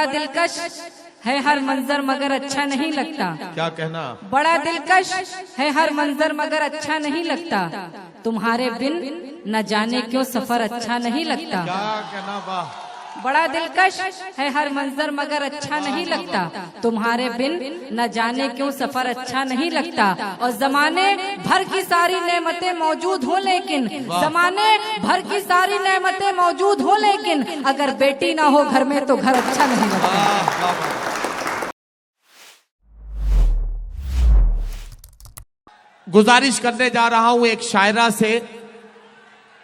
बड़ा दिलकश है हर मंजर मगर अच्छा नहीं लगता। क्या कहना? बड़ा दिलकश है हर मंजर मगर अच्छा नहीं लगता। तुम्हारे बिन न जाने क्यों सफर अच्छा नहीं लगता। क्या कहना? वाह। बड़ा दिलकश है हर मंजर मगर अच्छा नहीं लगता। तुम्हारे बिन न जाने क्यों सफर अच्छा नहीं लगता। और जमाने भर की सारी नेमतें मौजूद हो लेकिन, जमाने भर की सारी नेमतें मौजूद हो लेकिन, अगर बेटी ना हो घर में तो घर अच्छा नहीं लगता। गुजारिश करने जा रहा हूं एक शायरा से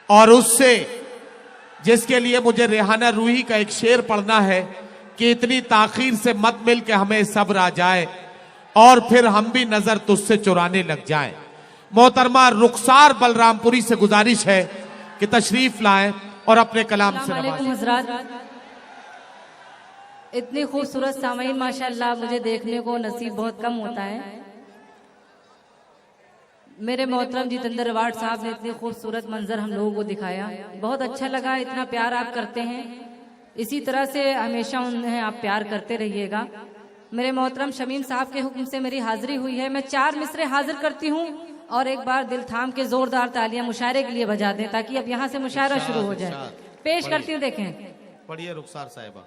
और उससे, जिसके लिए मुझे रेहाना रूही का एक शेर पढ़ना है कि इतनी ताखीर से मत मिल के हमें सब्र आ जाए और फिर हम भी नजर तुझसे चुराने लग जाएं। मोहतरमा रुखसार बलरामपुरी से गुजारिश है कि तशरीफ लाएं और अपने कलाम से नवाजें। हज़रात, इतनी खूबसूरत सामईन माशाअल्लाह मुझे देखने को नसीब बहुत कम होता है। मेरे मोहतरम जितेंद्र अवार्ड साहब ने इतनी खूबसूरत मंजर हम लोगों को दिखाया, बहुत अच्छा लगा। इतना प्यार आप करते हैं, इसी तरह से हमेशा उन्हें आप प्यार करते रहिएगा। मेरे मोहतरम शमीम साहब के हुक्म से मेरी हाजिरी हुई है। मैं 4 मिसरे हाजिर करती हूँ और एक बार दिल थाम के जोरदार तालियां मुशायरे के लिए बजा दें ताकि अब यहाँ से मुशायरा शुरू हो जाए। पेश करती हूँ, देखें। पढ़िए रुखसार साहिबा।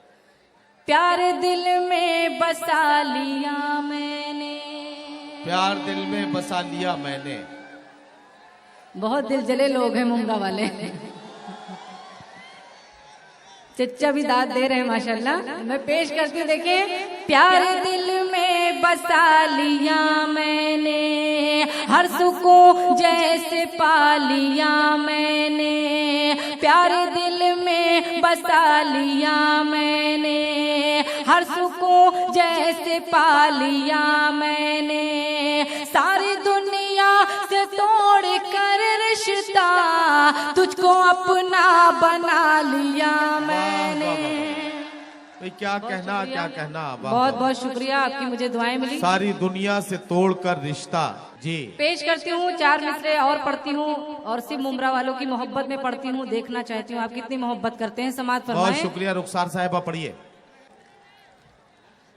प्यार दिल में बसा लिया मैंने, प्यार दिल में बसा लिया मैंने। बहुत दिल जले लोग हैं मुंगा वाले। चच्चा भी दाद दे रहे हैं माशाल्लाह। मैं पेश करती हूँ, देखें। प्यार दिल में बसा लिया मैंने, हर सुकून जैसे पा लिया मैंने। प्यार दिल में बसा लिया मैंने, हर सुकून जैसे पा लिया मैंने। सारी दुनिया से तोड़ कर रिश्ता तुझको अपना बना लिया मैंने। क्या कहना, क्या कहना। बहुत बहुत शुक्रिया, आपकी मुझे दुआएं मिली। सारी दुनिया से तोड़कर रिश्ता। जी पेश करती हूँ 4 मिसरे और पढ़ती हूँ और सिर्फ मुमरा वालों की मोहब्बत में पढ़ती हूँ। देखना चाहती हूँ आप कितनी मोहब्बत करते हैं। समाज फरमाएं। बहुत शुक्रिया रुखसार साहिबा, पढ़िए।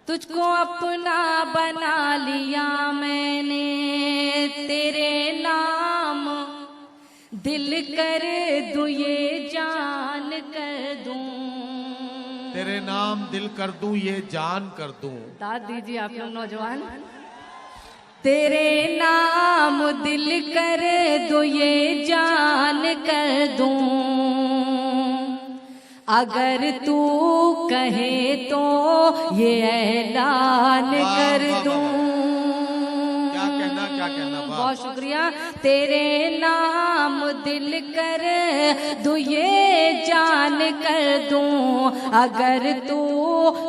तुझको अपना बना लिया मैंने, तेरे नाम दिल कर दूं ये जान कर दूं। तेरे नाम दिल कर दूं ये जान कर दूं। दाद दीजिए आप लोग नौजवान। तेरे नाम दिल कर दूं ये जान कर दूं, अगर तू कहे तो ये ऐलान कर दूं। क्या कहना, क्या कहना। बहुत शुक्रिया। तेरे नाम दिल कर दूं ये जान कर दूं, अगर तू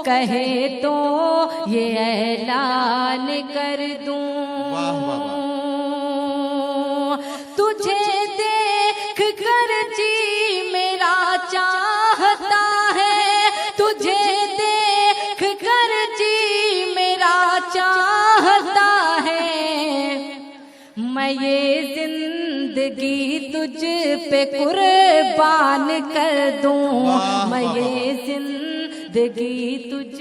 कहे तो ये ऐलान कर दूं। तुझे देख कर जी मेरा चाहता है, तुझे देख कर जी मेरा चाहता है। मैं ये जिंदगी तुझ पे कुर्बान कर दूं, मैं ये जिंदगी तुझ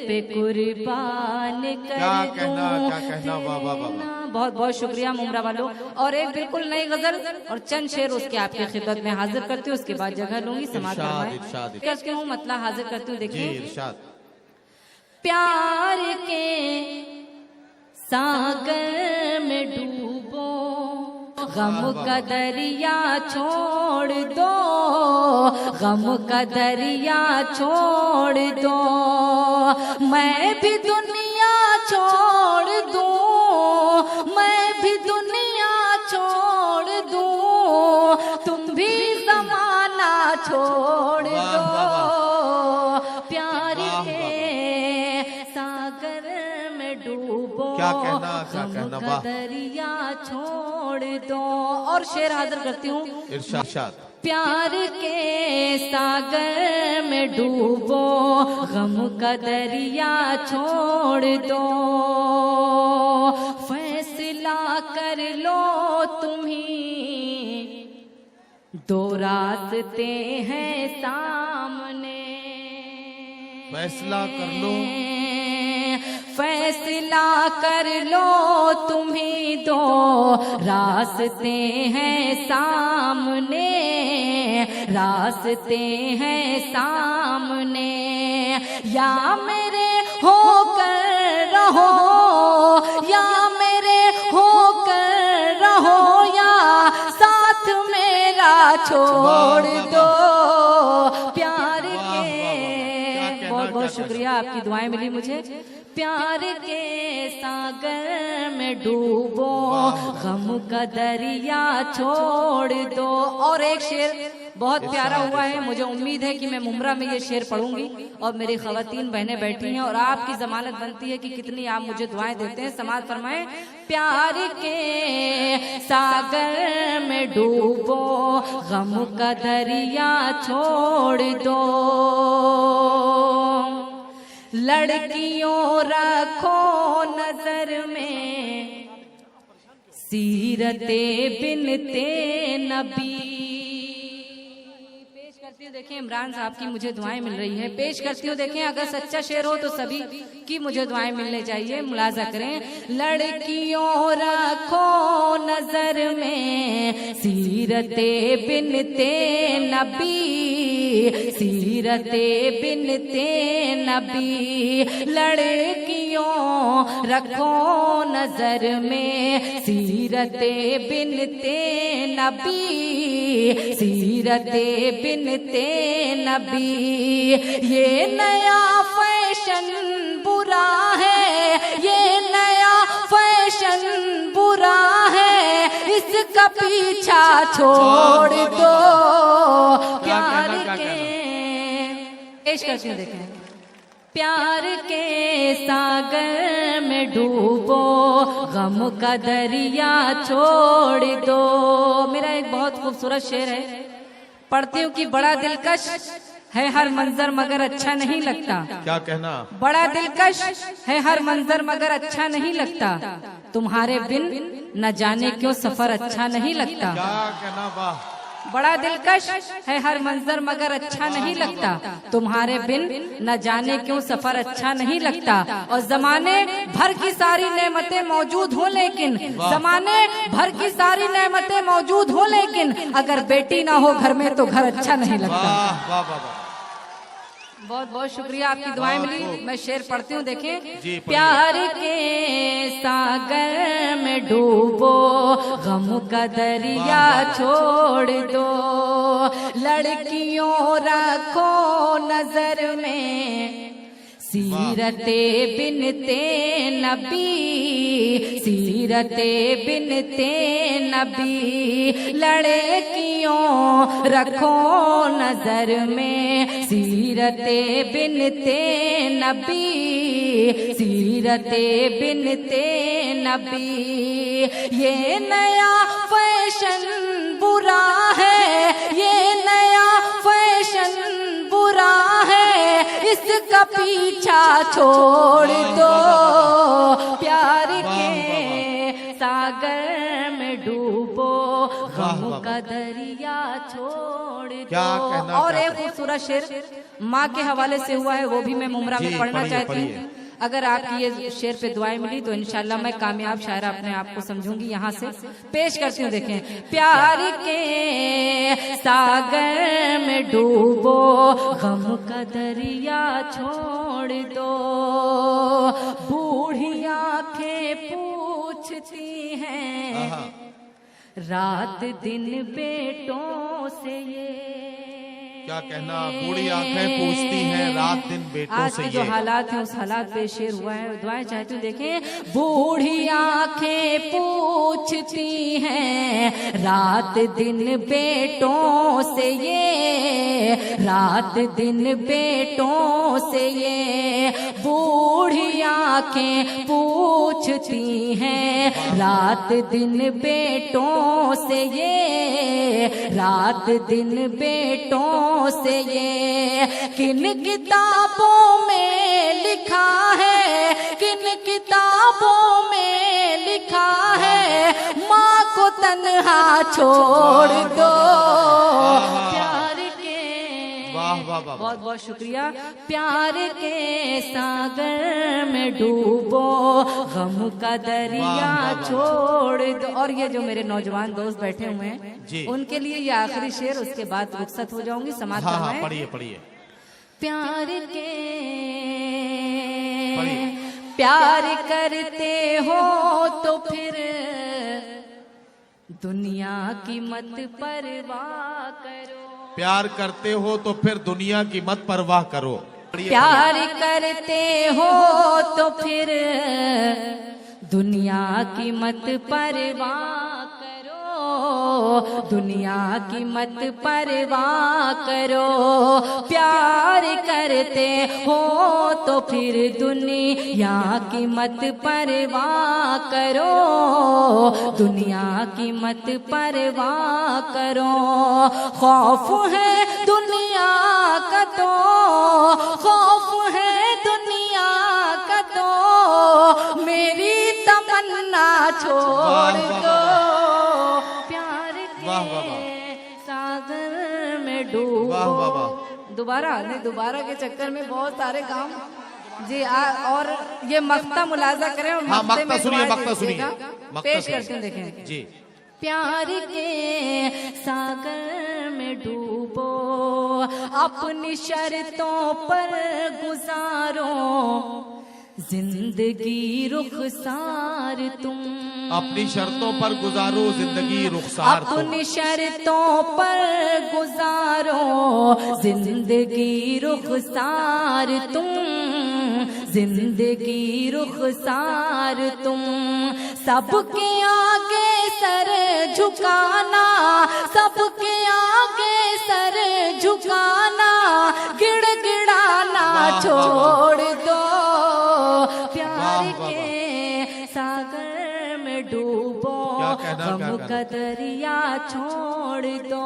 पे कुर्बान कर दूं। क्या कहना। वाह वाह वाह। बहुत बहुत शुक्रिया मुमरा वालों। और एक बिल्कुल नई गजल और चंद शेर उसके आपकी खिदमत में हाजिर करती हूँ, उसके बाद जगह लूंगी। समाज करती हूँ, मतलब हाजिर करती हूँ। देखिए। प्यार के सागर में डूबो, गम का दरिया छोड़ दो, गम का दरिया छोड़ दो। मैं भी दुनिया छोड़ दूं, मैं भी दुनिया छोड़ दूं, तुम भी जमाना छोड़ दो। प्यार के सागर में डूबो, क्या कहना। वाह। दरिया छोड़ दो। और शेर हाजिर करती हूँ। इरशाद। प्यार के सागर में डूबो, गम का दरिया छोड़ दो। फैसला कर लो तुम्ही, 2 रास्ते हैं सामने। फैसला कर लो, फैसला कर लो, तुम्ही दो रास्ते हैं सामने, रास्ते हैं सामने, या मेरे होकर रहो, या मेरे होकर रहो, या साथ मेरा छोड़ दो प्यार के। बहुत बहुत शुक्रिया, आपकी दुआएं मिली मुझे। प्यार के सागर में डूबो, गम का दरिया छोड़ दो। और एक शेर बहुत प्यारा हुआ है, मुझे उम्मीद है कि मैं मुमरा में ये शेर पढ़ूंगी और मेरी खवातीन बहनें बैठी हैं और आपकी जमानत बनती है कि कितनी आप मुझे दुआएं देते हैं। समाज फरमाएं, प्यार के सागर में डूबो, गम का दरिया छोड़ दो, लड़कियों रखो नजर में, सीरते बिनते नबी। पेश करती हूँ, देखें इमरान साहब की मुझे दुआएं मिल रही है। पेश करती हूँ, देखें अगर सच्चा शेर हो तो सभी की मुझे दुआएं मिलने चाहिए। मुलाजा करें, लड़कियों रखो नजर में, सीरते बिनते नबी, सीरते बिनते नबी, लड़कियों रखो नजर में, सीरते बिनते नबी, सीरते बिनते नबी। ये नया फैशन बुरा है, ये नया फैशन बुरा है, इसका पीछा छोड़ दो प्यार के। पेश करती हूँ, देखें, प्यार के सागर में डूबो, गम का दरिया छोड़ दो। मेरा एक बहुत खूबसूरत शेर है, पढ़ती हूँ कि बड़ा दिलकश है हर मंजर मगर अच्छा नहीं लगता। क्या कहना? बड़ा दिलकश है हर मंजर मगर अच्छा नहीं लगता, तुम्हारे बिन न जाने क्यों सफर अच्छा नहीं लगता। क्या कहना? वाह। बड़ा दिलकश है हर मंजर मगर अच्छा नहीं लगता, तुम्हारे बिन न जाने क्यों सफर अच्छा नहीं लगता। और जमाने भर की सारी नेमतें मौजूद हो, लेकिन जमाने भर की सारी नेमतें मौजूद हो, लेकिन अगर बेटी ना हो घर में तो घर अच्छा नहीं लगता। वाह वाह वाह। बहुत बहुत शुक्रिया, आपकी दुआएं मिली। मैं शेर पढ़ती हूँ, देखें, प्यार के सागर में डूबो, गम का दरिया छोड़ दो, लड़कियों रखो नजर में, सीरते बिनते नबी, सीरते बिनते नबी, लड़कियों रखो नजर में, सीरते बिनते नबी, सीरते बिनते नबी। ये नया फैशन बुरा है, ये नया फैशन बुरा है, इसका पीछा छोड़ दो प्यार के सागर में डूबो, गम का दरिया छोड़ दो। क्या कहना? और एक खूबसूरत शेर माँ के हवाले से हुआ है, वो भी मैं मुमरा में पढ़ना चाहती हूँ। अगर आपकी ये शेर पे दुआएं मिली तो इंशाल्लाह मैं कामयाब शायरा अपने आप को समझूंगी। यहाँ से पेश करती हूँ, देखें, प्यार के सागर में डूबो, गम का दरिया छोड़ दो, बूढ़ी आंखें पूछती हैं रात दिन बेटों से ये। क्या कहना? बूढ़ी आंखें पूछती हैं रात दिन बेटों आज से के ये। जो हालात हैं उस हालात पे शेर हुआ है। दुआएं चाहती हूँ, देखें, बूढ़ी आंखें पूछती हैं रात दिन बेटों से ये, रात दिन बेटों से ये, बूढ़ी आंखें पूछती हैं रात दिन बेटों से ये, रात दिन बेटों से ये। किन किताबों में लिखा है, किन किताबों में लिखा है, माँ को तन्हा छोड़ दो प्यार के वाह वाह वाह। वाह। बहुत बहुत शुक्रिया। प्यार के सागर में डूबो, गम का दरिया वाह, वाह, वाह। छोड़ दो। और ये जो मेरे नौजवान दोस्त बैठे हुए जी। हैं उनके लिए ये आखिरी शेर, उसके बाद रुखसत हो जाऊंगी। समाज हाँ हाँ, फरमाएं। पढ़िए पढ़िए। प्यार के पढ़िए। प्यार करते हो तो फिर दुनिया की मत परवाह करो। प्यार करते हो तो फिर दुनिया की मत परवाह करो। पढ़िए, प्यार करते हो तो फिर दुनिया की मत परवाह करो, दुनिया की मत परवाह करो। प्यार करते हो तो फिर दुनिया की मत परवाह करो, दुनिया की मत परवाह करो। खौफ है दुनिया का तो, खौफ है दुनिया का तो, मेरी तमन्ना छोड़ दो। प्यार वाह, वाह, के सागर में डूबो। वाह, वाह, वाह। दोबारा नहीं, दोबारा के चक्कर में बहुत सारे काम जी। और ये मख्ता मुलाजा करें और हाँ, मख्ते में मख्ता सुनिए, दुआ मख्ता सुनिए, दीजिएगा। मख्ता पेश सुनिए। करते हैं, देखें। जी। प्यार के सागर में डूबो, अपनी शर्तों पर गुजारो, जिंदगी रुखसार तुम। अपनी शर्तों पर गुजारो जिंदगी रुखसार तुम। अपनी शर्तों पर गुजारो, जिंदगी रुखसार तुम, जिंदगी रुखसार तुम। सबके आगे सर झुकाना, सबके आगे सर झुकाना, गिड़गिड़ाना छोड़ दो। प्यार के सागर में डूबो, गम का दरिया छोड़ दो।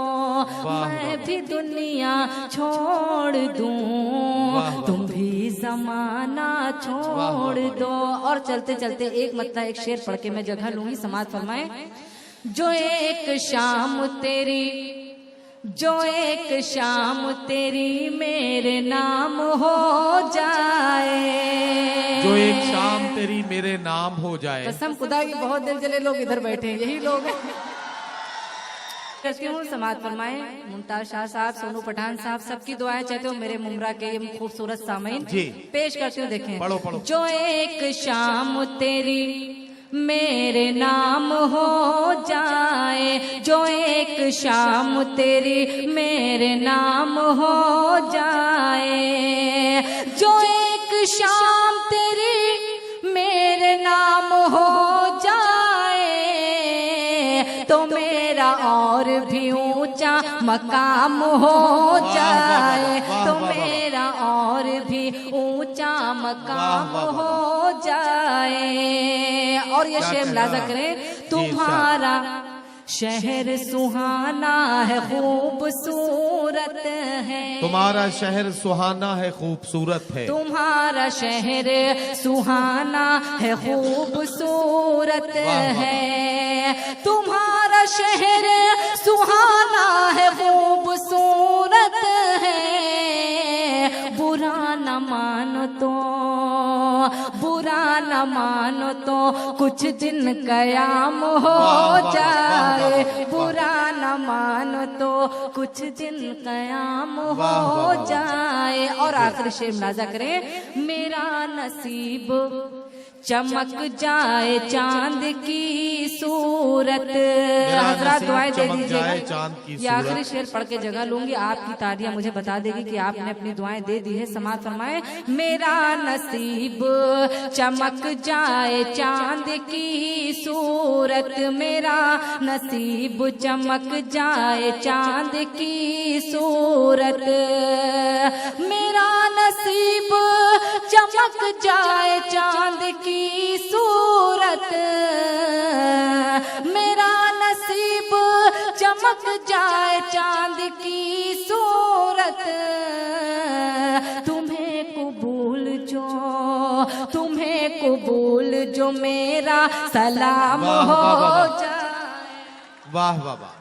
मैं भी दुनिया छोड़ दूं, तुम भी जमाना छोड़ दो। और चलते चलते एक मतलब एक शेर पढ़ के मैं जगह लूंगी। समाज फरमाए। जो एक शाम तेरी, जो एक शाम तेरी मेरे नाम हो जाए, जो एक शाम तेरी मेरे नाम हो जाए। कसम खुदा की बहुत दिल जले लोग इधर बैठे हैं, यही लोग हैं। करती हूँ। समाज फरमाए। मुमताज शाह साहब, सोनू पठान साहब, सबकी दुआएं चाहते हो मेरे मुमरा के ये खूबसूरत सामईन जी। पेश करती हूँ। देखें। पढ़ो पढ़ो। जो एक शाम तेरी मेरे नाम हो जाए, जो एक शाम तेरी मेरे नाम हो जाए, जो एक शाम तेरी मेरे नाम हो जाए, तो मेरा और भी ऊंचा मकाम हो जाए, तो मेरा और भी ऊंचा मकाम हो जाए। और ये शेर मुलाजा करें। तुम्हारा शहर सुहाना है, खूबसूरत है, तुम्हारा शहर सुहाना है, खूबसूरत है। तुम्हारा शहर सुहाना है, खूबसूरत है, तुम्हारा शहर सुहाना है, खूबसूरत है। बुरा न मानो तो, बुरा न मानो तो कुछ दिन कयाम हो जाए, बुरा न मानो तो कुछ दिन कयाम हो जाए। और आखिरी शेर मुलाजा करें। मेरा नसीब चमक जाए चांद की सूरत। हजरात दुआएं दे दीजिएगा। ये आखिरी शेर पढ़ के जगह लूंगी। आपकी तालियां मुझे बता देगी कि आपने अपनी दुआएं दे दी है। समाज फरमाए। मेरा नसीब चमक जाए चांद की सूरत, मेरा नसीब चमक जाए चांद की सूरत, मेरा नसीब चमक जाए चांद की सूरत, मेरा नसीब चमक जाए चांद की सूरत। तुम्हें कबूल जो, तुम्हें कबूल जो मेरा सलाम हो जाए। वाह वाह वाह।